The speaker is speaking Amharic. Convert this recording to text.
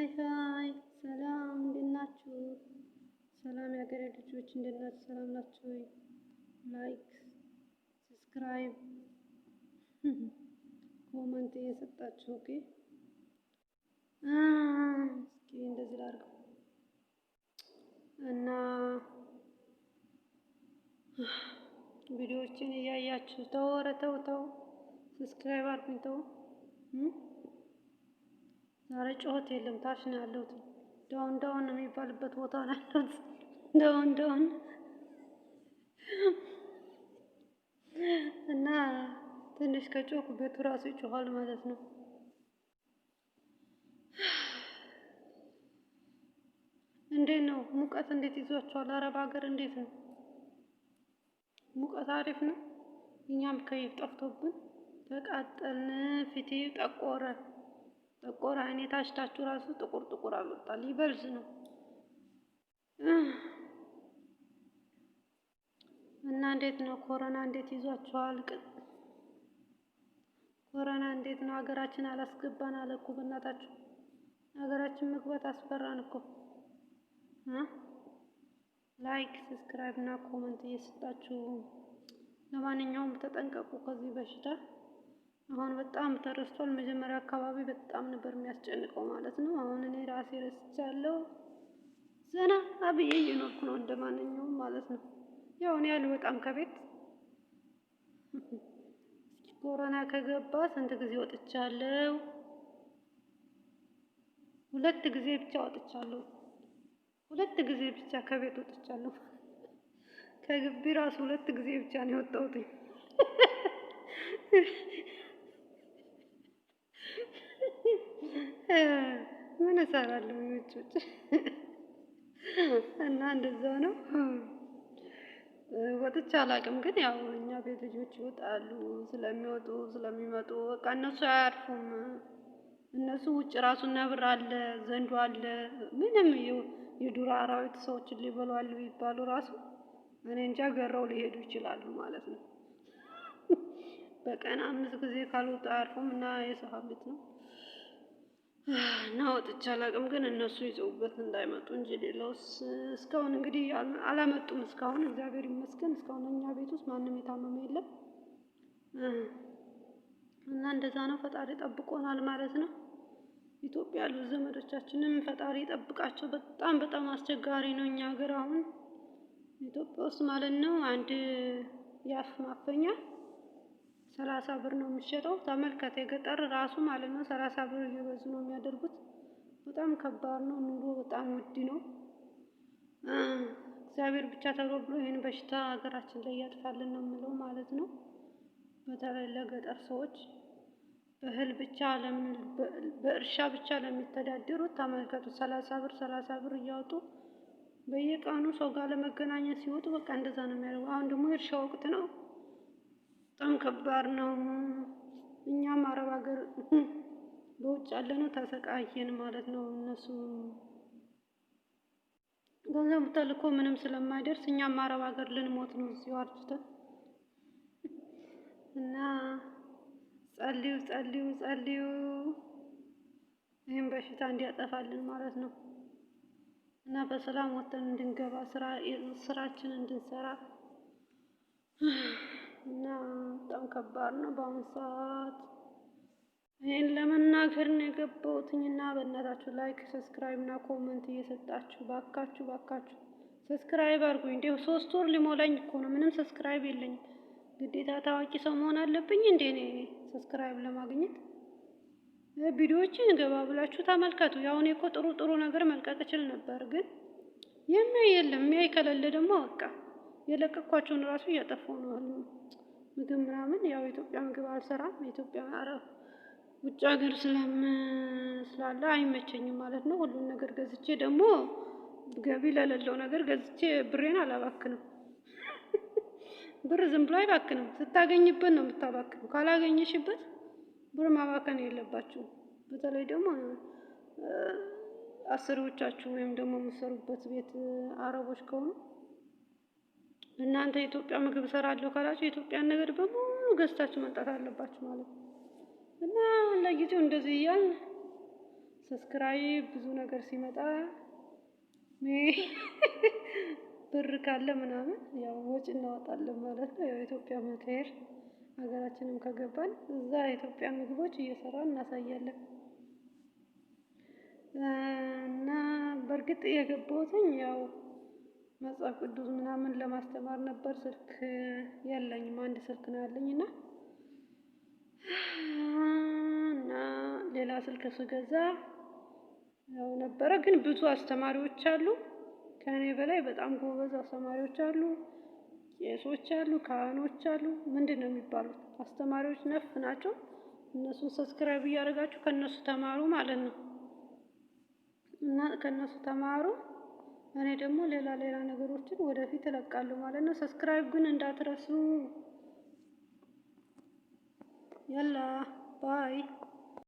ሃይ ሃይ ሰላም እንዴት ናችሁ? ሰላም የሀገሬ ልጆች እንዴት ናችሁ? ሰላም ናችሁ ወይ? ላይክ ሰብስክራይብ ኮመንት እየሰጣችሁ ኦኬ። እስኪ እንደዚህ ላድርገው እና ቪዲዮዎችን እያያችሁ ተው፣ ኧረ ተው ተው፣ ሰብስክራይብ አድርጉኝ ተው። ዛሬ ጩኸት የለም ታች ነው ያለሁት። ዳውን ዳውን የሚባልበት ቦታ ነው ያለሁት። ዳውን ዳውን እና ትንሽ ከጮኩ ቤቱ ራሱ ይጮሃል ማለት ነው። እንዴት ነው ሙቀት? እንዴት ይዟችኋል? አረብ ሀገር እንዴት ነው ሙቀት? አሪፍ ነው። እኛም ከይፍ ጠፍቶብን ተቃጠልን። ፊቴ ጠቆረ ጠቆረ። አይኔ ታችታችሁ ራሱ ጥቁር ጥቁር አልወጣል። ይበልዝ ነው እና እንዴት ነው ኮሮና? እንዴት ይዟችኋል? ኮሮና እንዴት ነው? ሀገራችን አላስገባን አለ እኮ በእናታችሁ። ሀገራችን መግባት አስፈራን እኮ። ላይክ ሰብስክራይብ እና ኮመንት እየሰጣችሁ ለማንኛውም ተጠንቀቁ ከዚህ በሽታ። አሁን በጣም ተረስቷል። መጀመሪያ አካባቢ በጣም ነበር የሚያስጨንቀው ማለት ነው። አሁን እኔ ራሴ ረስቻለሁ። ዘና አብዬ እየኖርኩ ነው እንደማንኛውም ማለት ነው። ያው እኔ አልወጣም ከቤት። ኮሮና ከገባ ስንት ጊዜ ወጥቻለሁ? 2 ጊዜ ብቻ ወጥቻለሁ። 2 ጊዜ ብቻ ከቤት ወጥቻለሁ። ከግቢ ራሱ 2 ጊዜ ብቻ ነው የወጣሁት። ምን እሰራለሁ ውጭ እና እንደዛ ነው። ወጥቼ አላውቅም፣ ግን ያው እኛ ቤት ልጆች ይወጣሉ። ስለሚወጡ ስለሚመጡ በቃ እነሱ አያርፉም። እነሱ ውጭ ራሱ ነብር አለ፣ ዘንዶ አለ፣ ምንም የዱር አራዊት ሰዎችን ሊበሉ አሉ ይባሉ ራሱ እኔ እንጃ ገረው ሊሄዱ ይችላሉ ማለት ነው። በቀን 5 ጊዜ ካልወጡ አያርፉም እና የሰው ሀብት ነው እና ወጥቼ አላውቅም፣ ግን እነሱ ይዘውበት እንዳይመጡ እንጂ ሌላውስ እስካሁን እንግዲህ አላመጡም። እስካሁን እግዚአብሔር ይመስገን እስካሁን እኛ ቤት ውስጥ ማንም የታመመ የለም እና እንደዛ ነው። ፈጣሪ ጠብቆናል ማለት ነው። ኢትዮጵያ ያሉ ዘመዶቻችንም ፈጣሪ ጠብቃቸው። በጣም በጣም አስቸጋሪ ነው እኛ ሀገር አሁን ኢትዮጵያ ውስጥ ማለት ነው። አንድ የአፍ ማፈኛ 30 ብር ነው የሚሸጠው። ተመልከተ፣ የገጠር ራሱ ማለት ነው 30 ብር እየበዙ ነው የሚያደርጉት። በጣም ከባድ ነው ኑሮ፣ በጣም ውድ ነው። እግዚአብሔር ብቻ ተብሎ ይሄን በሽታ ሀገራችን ላይ ያጥፋልን ነው የምለው ማለት ነው። በተለይ ለገጠር ሰዎች በእህል ብቻ በእርሻ ብቻ ለሚተዳደሩት ተመልከቱ፣ 30 ብር እያወጡ በየቀኑ ሰው ጋር ለመገናኘት ሲወጡ በቃ እንደዛ ነው የሚያደርጉ። አሁን ደግሞ የእርሻ ወቅት ነው። በጣም ከባድ ነው። እኛም አረብ ሀገር በውጭ ያለነው ተሰቃየን ማለት ነው። እነሱ ገንዘብ ተልኮ ምንም ስለማይደርስ እኛም አረብ ሀገር ልንሞት ነው እዚሁ አርጅተን እና ጸልዩ ጸልዩ ጸልዩ ይህን በሽታ እንዲያጠፋልን ማለት ነው እና በሰላም ወጥተን እንድንገባ ስራችንን እንድንሰራ እና በጣም ከባድ ነው በአሁኑ ሰዓት። ይሄን ለመናገር ነው የገባሁትና በእናታችሁ ላይክ ሰብስክራይብ እና ኮመንት እየሰጣችሁ ባካችሁ ሰብስክራይብ አድርጉኝ። እንደው 3 ወር ሊሞላኝ እኮ ነው፣ ምንም ሰብስክራይብ የለኝም። ግዴታ ታዋቂ ሰው መሆን አለብኝ እንዴ እኔ ሰብስክራይብ ለማግኘት? ቪዲዮዎችን ገባ ብላችሁ ተመልከቱ። ያው እኔ እኮ ጥሩ ነገር መልቀቅ እችል ነበር፣ ግን የሚያይ የለም። የሚያይ ከሌለ ደግሞ በቃ የለቀኳቸውን ራሱ እያጠፋሁ ነው። ምግብ ምናምን ያው ኢትዮጵያ ምግብ አልሰራም። ኢትዮጵያ ውጭ ሀገር ስላለ አይመቸኝም ማለት ነው። ሁሉን ነገር ገዝቼ ደግሞ ገቢ ለሌለው ነገር ገዝቼ ብሬን አላባክንም። ብር ዝም ብሎ አይባክንም። ስታገኝበት ነው የምታባክነው። ካላገኘሽበት ብር ማባከን የለባችሁም። በተለይ ደግሞ አሰሪዎቻችሁ ወይም ደግሞ የምትሰሩበት ቤት አረቦች ከሆኑ እናንተ የኢትዮጵያ ምግብ እሰራለሁ ካላችሁ የኢትዮጵያን ነገር በሙሉ ገዝታችሁ መምጣት አለባችሁ ማለት ነው። እና ለጊዜው እንደዚህ እያልን ሰብስክራይብ ብዙ ነገር ሲመጣ ብር ካለ ምናምን ያው ወጪ እናወጣለን ማለት ነው። ያው ኢትዮጵያ መከሄድ ሀገራችንም ከገባን እዛ የኢትዮጵያ ምግቦች እየሰራን እናሳያለን። እና በእርግጥ የገባሁትኝ ያው መጽሐፍ ቅዱስ ምናምን ለማስተማር ነበር። ስልክ የለኝም፣ አንድ ስልክ ነው ያለኝ እና ሌላ ስልክ ስገዛ ያው ነበረ። ግን ብዙ አስተማሪዎች አሉ፣ ከእኔ በላይ በጣም ጎበዝ አስተማሪዎች አሉ፣ ቄሶች አሉ፣ ካህኖች አሉ። ምንድን ነው የሚባሉት? አስተማሪዎች ነፍ ናቸው። እነሱን ሰብስክራይብ እያደረጋችሁ ከእነሱ ተማሩ ማለት ነው። እና ከእነሱ ተማሩ። እኔ ደግሞ ሌላ ነገሮችን ወደፊት እለቃለሁ ማለት ነው። ሰብስክራይብ ግን እንዳትረሱ። ያላ ባይ